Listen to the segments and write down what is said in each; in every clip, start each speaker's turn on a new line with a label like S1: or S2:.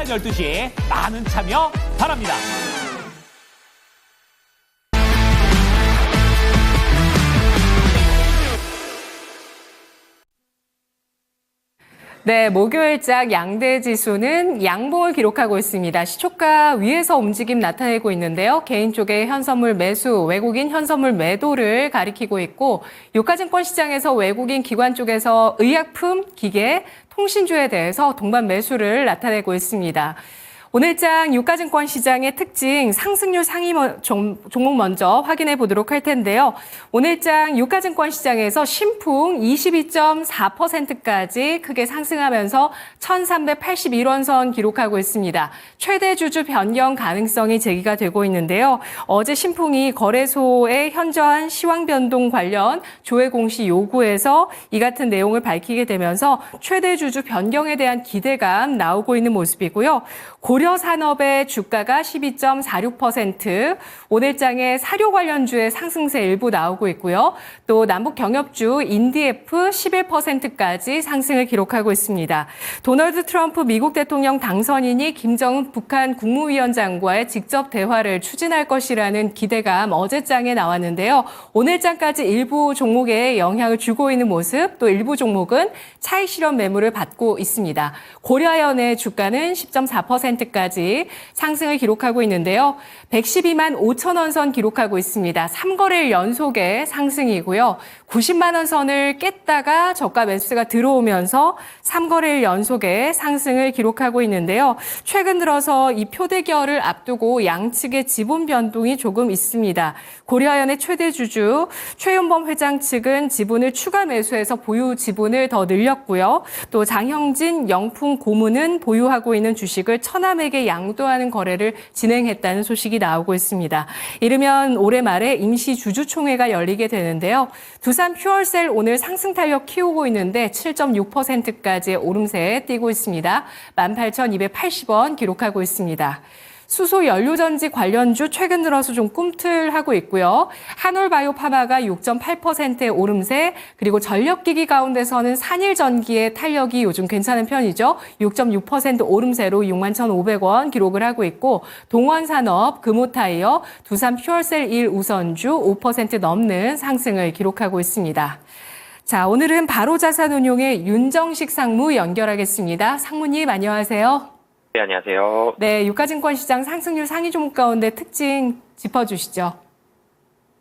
S1: 12시 많은 참여 바랍니다.
S2: 네, 목요일장 양대 지수는 양봉을 기록하고 있습니다. 시초가 위에서 움직임 나타내고 있는데요. 개인 쪽의 현선물 매수, 외국인 현선물 매도를 가리키고 있고, 유가증권 시장에서 외국인 기관 쪽에서 의약품, 기계, 통신주에 대해서 동반 매수를 나타내고 있습니다. 오늘장 유가증권 시장의 특징 상승률 상위 종목 먼저 확인해 보도록 할 텐데요. 오늘장 유가증권 시장에서 신풍 22.4%까지 크게 상승하면서 1,381원 선 기록하고 있습니다. 최대 주주 변경 가능성이 제기가 되고 있는데요. 어제 신풍이 거래소의 현저한 시황 변동 관련 조회 공시 요구에서 이 같은 내용을 밝히게 되면서 최대 주주 변경에 대한 기대감 나오고 있는 모습이고요. 고려산업의 주가가 12.46%, 오늘장에 사료 관련주의 상승세 일부 나오고 있고요. 또 남북 경협주 인디에프 11%까지 상승을 기록하고 있습니다. 도널드 트럼프 미국 대통령 당선인이 김정은 북한 국무위원장과의 직접 대화를 추진할 것이라는 기대감 어제장에 나왔는데요. 오늘장까지 일부 종목에 영향을 주고 있는 모습, 또 일부 종목은 차익 실현 매물을 받고 있습니다. 고려아연의 주가는 10.4%까지 상승을 기록하고 있는데요. 112만 5천 원 선 기록하고 있습니다. 3거래일 연속의 상승이고요. 90만 원 선을 깼다가 저가 매수가 들어오면서 3거래일 연속의 상승을 기록하고 있는데요. 최근 들어서 이 표대결을 앞두고 양측의 지분 변동이 조금 있습니다. 고려아연의 최대 주주 최윤범 회장 측은 지분을 추가 매수해서 보유 지분을 더 늘렸고요. 또 장형진 영풍 고문은 보유하고 있는 주식을 천암에게 양도하는 거래를 진행했다는 소식이 나오고 있습니다. 이르면 올해 말에 임시 주주총회가 열리게 되는데요. 두산 퓨얼셀 오늘 상승 탄력 키우고 있는데 7.6%까지의 오름세에 뛰고 있습니다. 18,280원 기록하고 있습니다. 수소 연료전지 관련주 최근 들어서 좀 꿈틀하고 있고요. 한올바이오파마가 6.8%의 오름세, 그리고 전력기기 가운데서는 산일전기의 탄력이 요즘 괜찮은 편이죠. 6.6% 오름세로 61,500원 기록을 하고 있고, 동원산업, 금호타이어, 두산 퓨얼셀 1 우선주 5% 넘는 상승을 기록하고 있습니다. 자, 오늘은 바로자산운용의 윤정식 상무 연결하겠습니다. 상무님 안녕하세요.
S3: 네, 안녕하세요.
S2: 네, 유가증권 시장 상승률 상위 종목 가운데 특징 짚어주시죠.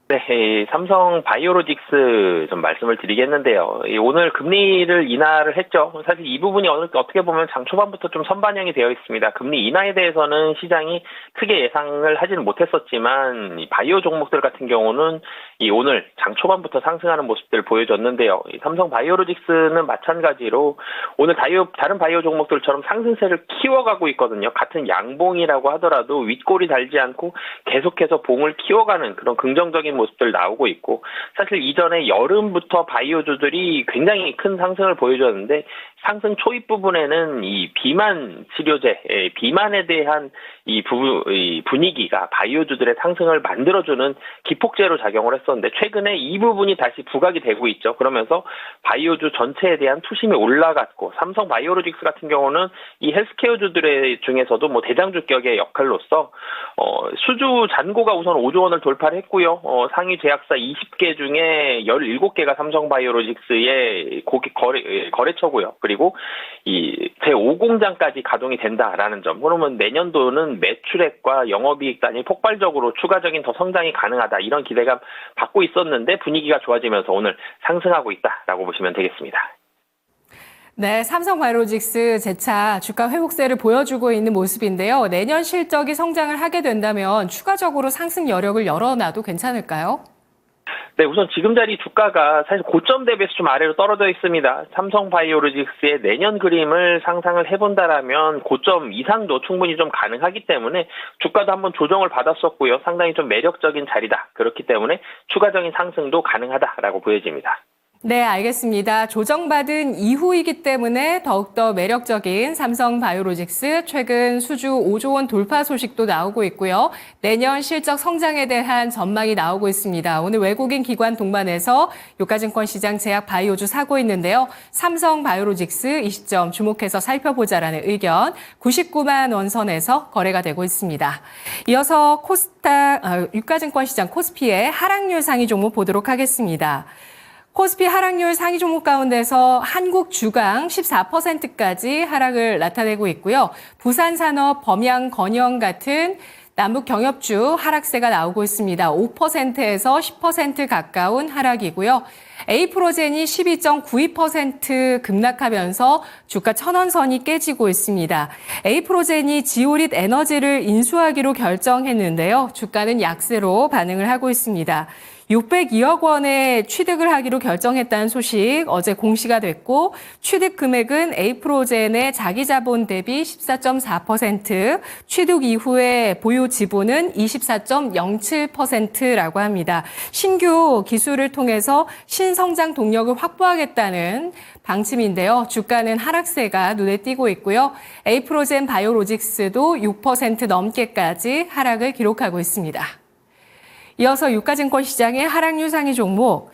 S3: 네, 삼성 바이오로직스 좀 말씀을 드리겠는데요. 오늘 금리를 인하를 했죠. 사실 이 부분이 어떻게 보면 장 초반부터 좀 선반영이 되어 있습니다. 금리 인하에 대해서는 시장이 크게 예상을 하지는 못했었지만 이 바이오 종목들 같은 경우는 오늘 장 초반부터 상승하는 모습들을 보여줬는데요. 삼성 바이오로직스는 마찬가지로 오늘 다른 바이오 종목들처럼 상승세를 키워가고 있거든요. 같은 양봉이라고 하더라도 윗골이 달지 않고 계속해서 봉을 키워가는 그런 긍정적인 모습들 나오고 있고, 사실 이전에 여름부터 바이오주들이 굉장히 큰 상승을 보여줬는데 상승 초입 부분에는 이 비만 치료제, 비만에 대한 이 분위기가 바이오주들의 상승을 만들어주는 기폭제로 작용을 했었는데 최근에 이 부분이 다시 부각이 되고 있죠. 그러면서 바이오주 전체에 대한 투심이 올라갔고, 삼성 바이오로직스 같은 경우는 이 헬스케어주들의 중에서도 뭐 대장주격의 역할로서 수주 잔고가 우선 5조 원을 돌파를 했고요. 상위 제약사 20개 중에 17개가 삼성 바이오로직스의 거래처고요. 그리고 이 제5공장까지 가동이 된다라는 점. 그러면 내년도는 매출액과 영업이익 단위 폭발적으로 추가적인 더 성장이 가능하다, 이런 기대감 받고 있었는데 분위기가 좋아지면서 오늘 상승하고 있다라고 보시면 되겠습니다.
S2: 네, 삼성바이오로직스 재차 주가 회복세를 보여주고 있는 모습인데요. 내년 실적이 성장을 하게 된다면 추가적으로 상승 여력을 열어놔도 괜찮을까요?
S3: 네, 우선 지금 자리 주가가 사실 고점 대비해서 좀 아래로 떨어져 있습니다. 삼성 바이오로직스의 내년 그림을 상상을 해본다라면 고점 이상도 충분히 좀 가능하기 때문에 주가도 한번 조정을 받았었고요. 상당히 좀 매력적인 자리다. 그렇기 때문에 추가적인 상승도 가능하다라고 보여집니다.
S2: 네, 알겠습니다. 조정받은 이후이기 때문에 더욱더 매력적인 삼성바이오로직스 최근 수주 5조 원 돌파 소식도 나오고 있고요. 내년 실적 성장에 대한 전망이 나오고 있습니다. 오늘 외국인 기관 동반해서 유가증권 시장 제약 바이오주 사고 있는데요. 삼성바이오로직스 이 시점 주목해서 살펴보자라는 의견 99만 원 선에서 거래가 되고 있습니다. 이어서 유가증권 시장 코스피의 하락률 상위 종목 보도록 하겠습니다. 코스피 하락률 상위 종목 가운데서 한국 주강 14%까지 하락을 나타내고 있고요. 부산산업, 범양건영 같은 남북 경협주 하락세가 나오고 있습니다. 5%에서 10% 가까운 하락이고요. A프로젠이 12.92% 급락하면서 주가 1,000원선이 깨지고 있습니다. A프로젠이 지오릿 에너지를 인수하기로 결정했는데요. 주가는 약세로 반응을 하고 있습니다. 602억 원의 취득을 하기로 결정했다는 소식 어제 공시가 됐고 취득 금액은 A프로젠의 자기 자본 대비 14.4%, 취득 이후에 보유 지분은 24.07%라고 합니다. 신규 기술을 통해서 신성장 동력을 확보하겠다는 방침인데요. 주가는 하락세가 눈에 띄고 있고요. A프로젠 바이오로직스도 6% 넘게까지 하락을 기록하고 있습니다. 이어서 유가증권 시장의 하락률 상위 종목.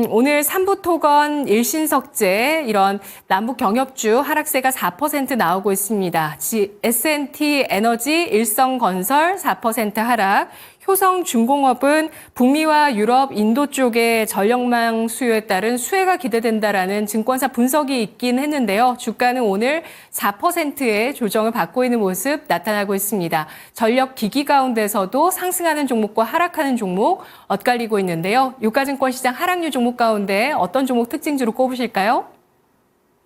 S2: 오늘 삼부토건, 일신석재 이런 남북 경협주 하락세가 4% 나오고 있습니다. S&T 에너지, 일성건설 4% 하락, 효성중공업은 북미와 유럽, 인도 쪽의 전력망 수요에 따른 수혜가 기대된다라는 증권사 분석이 있긴 했는데요. 주가는 오늘 4%의 조정을 받고 있는 모습 나타나고 있습니다. 전력기기 가운데서도 상승하는 종목과 하락하는 종목 엇갈리고 있는데요. 유가증권 시장 하락률 종목 가운데 어떤 종목 특징주로 꼽으실까요?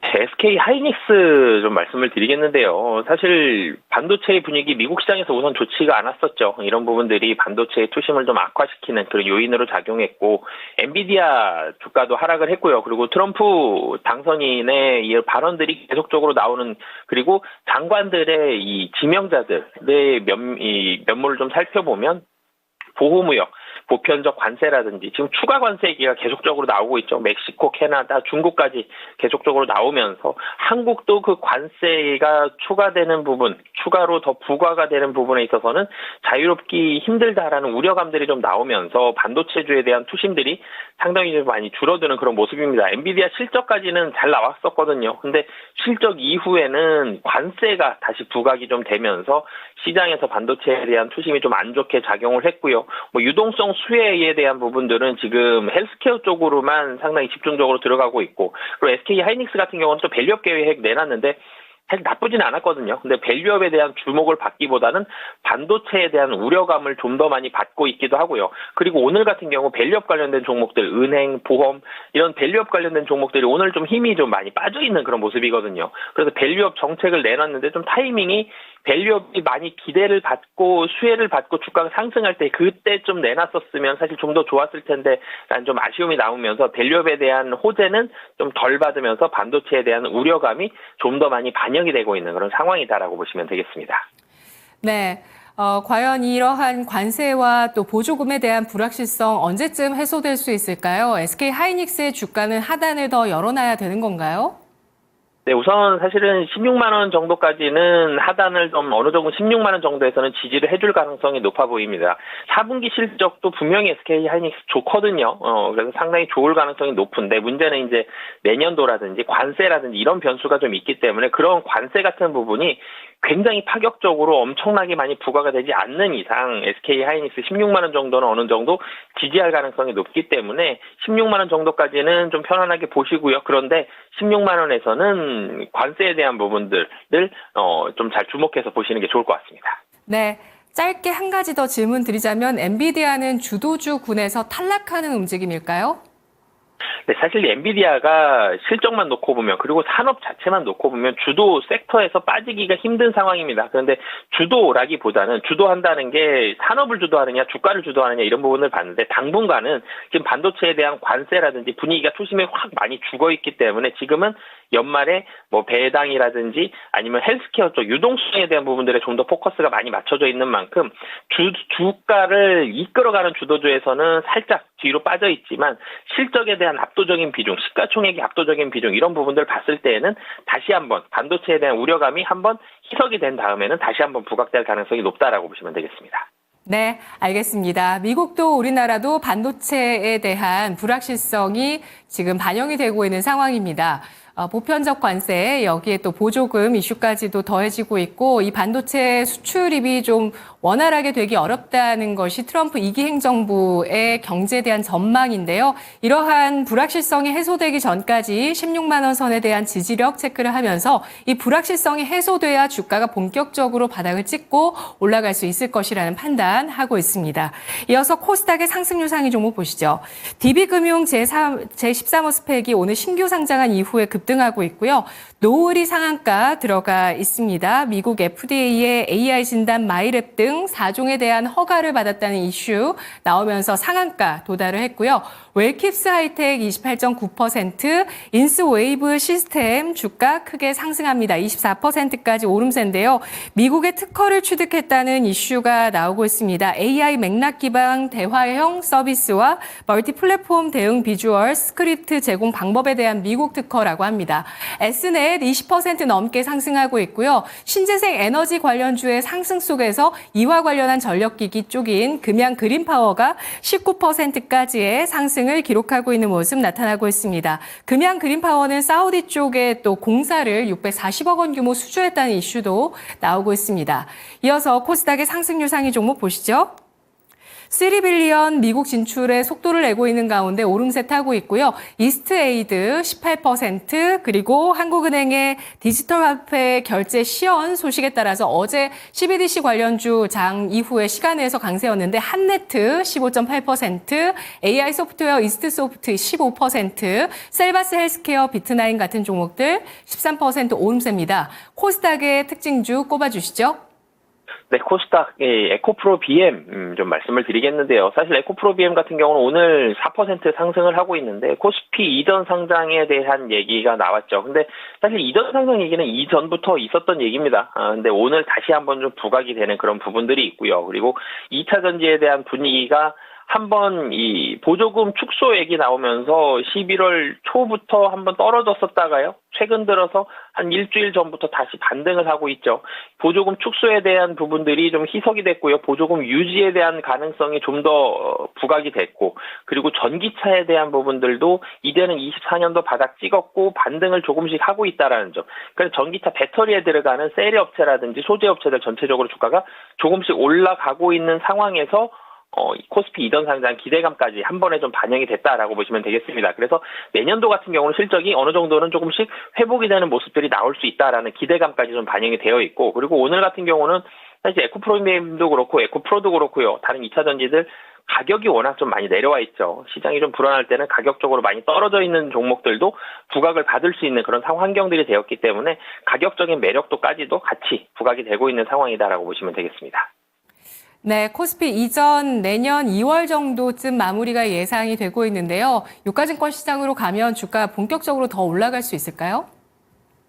S3: SK 하이닉스 좀 말씀을 드리겠는데요. 사실 반도체 분위기 미국 시장에서 우선 좋지가 않았었죠. 이런 부분들이 반도체의 투심을 좀 악화시키는 그런 요인으로 작용했고 엔비디아 주가도 하락을 했고요. 그리고 트럼프 당선인의 이 발언들이 계속적으로 나오는 그리고 장관들의 이 지명자들의 면모를 좀 살펴보면 보호무역, 보편적 관세라든지 지금 추가 관세 얘기가 계속적으로 나오고 있죠. 멕시코, 캐나다, 중국까지 계속적으로 나오면서 한국도 그 관세가 추가되는 부분, 추가로 더 부과가 되는 부분에 있어서는 자유롭기 힘들다라는 우려감들이 좀 나오면서 반도체주에 대한 투심들이 상당히 좀 많이 줄어드는 그런 모습입니다. 엔비디아 실적까지는 잘 나왔었거든요. 근데 실적 이후에는 관세가 다시 부각이 좀 되면서 시장에서 반도체에 대한 투심이 좀 안 좋게 작용을 했고요. 유동성 수혜에 대한 부분들은 지금 헬스케어 쪽으로만 상당히 집중적으로 들어가고 있고 그리고 SK 하이닉스 같은 경우는 또 밸류업 계획 내놨는데 사실 나쁘진 않았거든요. 근데 밸류업에 대한 주목을 받기보다는 반도체에 대한 우려감을 좀 더 많이 받고 있기도 하고요. 그리고 오늘 같은 경우 밸류업 관련된 종목들, 은행, 보험 이런 밸류업 관련된 종목들이 오늘 좀 힘이 좀 많이 빠져 있는 그런 모습이거든요. 그래서 밸류업 정책을 내놨는데 좀 타이밍이 밸류업이 많이 기대를 받고 수혜를 받고 주가가 상승할 때 그때 좀 내놨었으면 사실 좀 더 좋았을 텐데 라는 좀 아쉬움이 나오면서 밸류업에 대한 호재는 좀 덜 받으면서 반도체에 대한 우려감이 좀 더 많이 반영이 되고 있는 그런 상황이다라고 보시면 되겠습니다.
S2: 네. 과연 이러한 관세와 또 보조금에 대한 불확실성 언제쯤 해소될 수 있을까요? SK 하이닉스의 주가는 하단을 더 열어놔야 되는 건가요?
S3: 네, 우선 사실은 16만 원 정도까지는 하단을 좀 어느 정도 16만 원 정도에서는 지지를 해줄 가능성이 높아 보입니다. 4분기 실적도 분명히 SK 하이닉스 좋거든요. 그래서 상당히 좋을 가능성이 높은데 문제는 이제 내년도라든지 관세라든지 이런 변수가 좀 있기 때문에 그런 관세 같은 부분이 굉장히 파격적으로 엄청나게 많이 부과가 되지 않는 이상 SK 하이닉스 16만 원 정도는 어느 정도 지지할 가능성이 높기 때문에 16만 원 정도까지는 좀 편안하게 보시고요. 그런데 16만 원에서는 관세에 대한 부분들을 좀 잘 주목해서 보시는 게 좋을 것 같습니다.
S2: 네. 짧게 한 가지 더 질문 드리자면 엔비디아는 주도주군에서 탈락하는 움직임일까요?
S3: 네, 사실 엔비디아가 실적만 놓고 보면 그리고 산업 자체만 놓고 보면 주도 섹터에서 빠지기가 힘든 상황입니다. 그런데 주도라기보다는 주도한다는 게 산업을 주도하느냐 주가를 주도하느냐 이런 부분을 봤는데 당분간은 지금 반도체에 대한 관세라든지 분위기가 투심에 확 많이 죽어있기 때문에 지금은 연말에 뭐 배당이라든지 아니면 헬스케어 쪽 유동성에 대한 부분들에 좀 더 포커스가 많이 맞춰져 있는 만큼 주가를 이끌어가는 주도주에서는 살짝 뒤로 빠져 있지만 실적에 대한 압도적인 비중, 시가총액의 압도적인 비중 이런 부분들 봤을 때에는 다시 한번 반도체에 대한 우려감이 한번 희석이 된 다음에는 다시 한번 부각될 가능성이 높다라고 보시면 되겠습니다.
S2: 네, 알겠습니다. 미국도 우리나라도 반도체에 대한 불확실성이 지금 반영이 되고 있는 상황입니다. 보편적 관세, 여기에 또 보조금 이슈까지도 더해지고 있고 이 반도체 수출입이 좀 원활하게 되기 어렵다는 것이 트럼프 2기 행정부의 경제에 대한 전망인데요. 이러한 불확실성이 해소되기 전까지 16만 원 선에 대한 지지력 체크를 하면서 이 불확실성이 해소돼야 주가가 본격적으로 바닥을 찍고 올라갈 수 있을 것이라는 판단하고 있습니다. 이어서 코스닥의 상승 유상위 종목 보시죠. DB금융 제13호 스펙이 오늘 신규 상장한 이후에 급등하고 있고요. 노을이 상한가 들어가 있습니다. 미국 FDA의 AI 진단 마이랩 등 4종에 대한 허가를 받았다는 이슈 나오면서 상한가 도달을 했고요. 웰킵스 하이텍 28.9%, 인스웨이브 시스템 주가 크게 상승합니다. 24%까지 오름세인데요. 미국의 특허를 취득했다는 이슈가 나오고 있습니다. AI 맥락 기반 대화형 서비스와 멀티 플랫폼 대응 비주얼 스크립트 제공 방법에 대한 미국 특허라고 합니다. S넷 20% 넘게 상승하고 있고요. 신재생 에너지 관련주의 상승 속에서 이와 관련한 전력기기 쪽인 금양 그린파워가 19%까지의 상승을 기록하고 있는 모습 나타나고 있습니다. 금양 그린파워는 사우디 쪽에 또 공사를 640억 원 규모 수주했다는 이슈도 나오고 있습니다. 이어서 코스닥의 상승 유상위 종목 보시죠. 3빌리언 미국 진출에 속도를 내고 있는 가운데 오름세 타고 있고요. 이스트에이드 18% 그리고 한국은행의 디지털 화폐 결제 시연 소식에 따라서 어제 CBDC 관련주 장 이후에 시간에서 강세였는데 한네트 15.8%, AI 소프트웨어 이스트소프트 15%, 셀바스 헬스케어 비트나인 같은 종목들 13% 오름세입니다. 코스닥의 특징주 꼽아주시죠.
S3: 네, 코스닥의 에코프로 BM 좀 말씀을 드리겠는데요. 사실 에코프로 BM 같은 경우는 오늘 4% 상승을 하고 있는데 코스피 이전 상장에 대한 얘기가 나왔죠. 근데 사실 이전 상장 얘기는 이전부터 있었던 얘기입니다. 근데 오늘 다시 한번 좀 부각이 되는 그런 부분들이 있고요. 그리고 2차 전지에 대한 분위기가 한번 이 보조금 축소 얘기 나오면서 11월 초부터 한번 떨어졌었다가요. 최근 들어서 한 일주일 전부터 다시 반등을 하고 있죠. 보조금 축소에 대한 부분들이 좀 희석이 됐고요. 보조금 유지에 대한 가능성이 좀 더 부각이 됐고, 그리고 전기차에 대한 부분들도 이제는 24년도 바닥 찍었고 반등을 조금씩 하고 있다라는 점. 그래서 전기차 배터리에 들어가는 셀 업체라든지 소재 업체들 전체적으로 주가가 조금씩 올라가고 있는 상황에서 코스피 이전 상장 기대감까지 한 번에 좀 반영이 됐다라고 보시면 되겠습니다. 그래서 내년도 같은 경우는 실적이 어느 정도는 조금씩 회복이 되는 모습들이 나올 수 있다라는 기대감까지 좀 반영이 되어 있고, 그리고 오늘 같은 경우는 사실 에코프로도 그렇고 에코프로도 그렇고요. 다른 2차 전지들 가격이 워낙 좀 많이 내려와 있죠. 시장이 좀 불안할 때는 가격적으로 많이 떨어져 있는 종목들도 부각을 받을 수 있는 그런 상황 환경들이 되었기 때문에 가격적인 매력도까지도 같이 부각이 되고 있는 상황이다라고 보시면 되겠습니다.
S2: 네, 코스피 이전 내년 2월 정도쯤 마무리가 예상이 되고 있는데요. 유가증권 시장으로 가면 주가 본격적으로 더 올라갈 수 있을까요?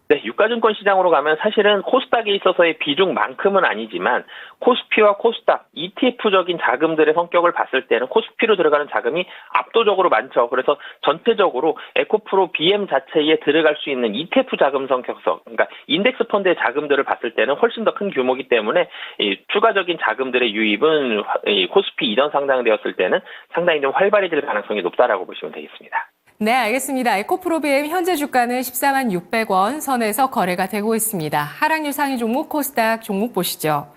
S3: 네, 유가증권 시장으로 가면 사실은 코스닥에 있어서의 비중만큼은 아니지만 코스피와 코스닥, ETF적인 자금들의 성격을 봤을 때는 코스피로 들어가는 자금이 압도적으로 많죠. 그래서 전체적으로 에코프로 BM 자체에 들어갈 수 있는 ETF 자금 성격성, 그러니까 인덱스 펀드의 자금들을 봤을 때는 훨씬 더 큰 규모이기 때문에 이 추가적인 자금들의 유입은 이 코스피 이전 상장되었을 때는 상당히 좀 활발해질 가능성이 높다라고 보시면 되겠습니다.
S2: 네, 알겠습니다. 에코프로비엠 현재 주가는 14만 600원 선에서 거래가 되고 있습니다. 하락 유상위 종목 코스닥 종목 보시죠.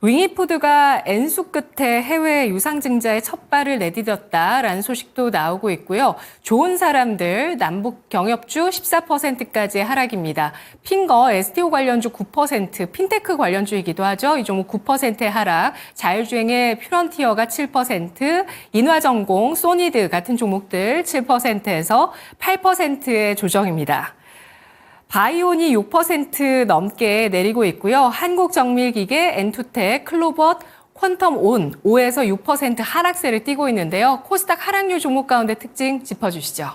S2: 윙이푸드가 엔수 끝에 해외 유상증자에 첫 발을 내디뎠다라는 소식도 나오고 있고요. 좋은 사람들 남북 경협주 14%까지의 하락입니다. 핑거 STO 관련주 9%, 핀테크 관련주이기도 하죠. 이 종목 9%의 하락. 자율주행의 퓨런티어가 7%, 인화전공, 소니드 같은 종목들 7%에서 8%의 조정입니다. 바이온이 6% 넘게 내리고 있고요. 한국정밀기계, 엔투텍, 클로벗, 퀀텀온 5에서 6% 하락세를 띠고 있는데요. 코스닥 하락률 종목 가운데 특징 짚어주시죠.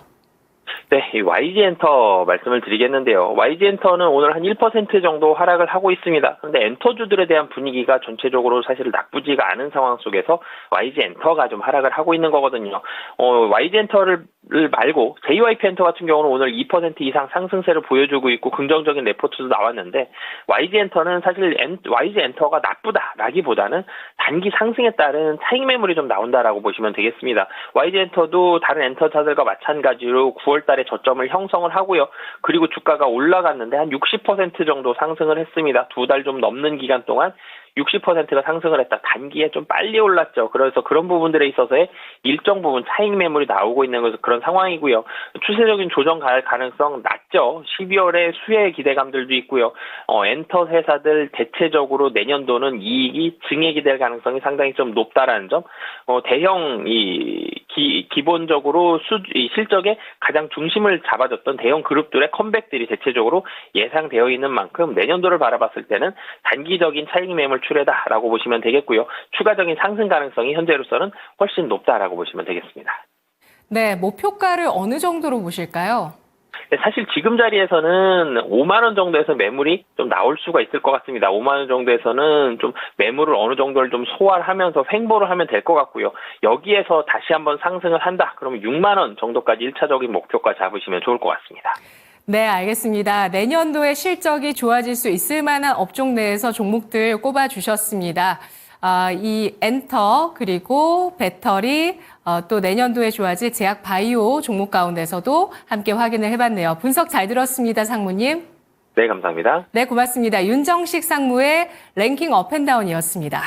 S3: 네, 이 YG엔터 말씀을 드리겠는데요. YG엔터는 오늘 한 1% 정도 하락을 하고 있습니다. 그런데 엔터주들에 대한 분위기가 전체적으로 사실 나쁘지가 않은 상황 속에서 YG엔터가 좀 하락을 하고 있는 거거든요. YG엔터를 말고 JYP엔터 같은 경우는 오늘 2% 이상 상승세를 보여주고 있고 긍정적인 레포트도 나왔는데 YG엔터는 사실 YG엔터가 나쁘다라기보다는 단기 상승에 따른 차익 매물이 좀 나온다라고 보시면 되겠습니다. YG엔터도 다른 엔터사들과 마찬가지로 9월 달에 저점을 형성을 하고요. 그리고 주가가 올라갔는데 한 60% 정도 상승을 했습니다. 2달 좀 넘는 기간 동안 60%가 상승을 했다. 단기에 좀 빨리 올랐죠. 그래서 그런 부분들에 있어서의 일정 부분 차익 매물이 나오고 있는 것은 그런 상황이고요. 추세적인 조정 갈 가능성 낮죠. 12월에 수혜 기대감들도 있고요. 엔터 회사들 대체적으로 내년도는 이익이 증액이 될 가능성이 상당히 좀 높다라는 점. 대형 기본적으로 실적에 가장 중심을 잡아줬던 대형 그룹들의 컴백들이 대체적으로 예상되어 있는 만큼 내년도를 바라봤을 때는 단기적인 차익 매물 출회다라고 보시면 되겠고요. 추가적인 상승 가능성이 현재로서는 훨씬 높다라고 보시면 되겠습니다.
S2: 네, 목표가를 어느 정도로 보실까요?
S3: 네, 사실 지금 자리에서는 5만 원 정도에서 매물이 좀 나올 수가 있을 것 같습니다. 5만 원 정도에서는 좀 매물을 어느 정도를 좀 소화하면서 횡보를 하면 될 것 같고요. 여기에서 다시 한번 상승을 한다. 그러면 6만 원 정도까지 1차적인 목표가 잡으시면 좋을 것 같습니다.
S2: 네, 알겠습니다. 내년도에 실적이 좋아질 수 있을 만한 업종 내에서 종목들 꼽아주셨습니다. 이 엔터, 그리고 배터리, 또 내년도에 좋아질 제약 바이오 종목 가운데서도 함께 확인을 해봤네요. 분석 잘 들었습니다, 상무님.
S3: 네, 감사합니다.
S2: 네, 고맙습니다. 윤정식 상무의 랭킹 업앤다운이었습니다.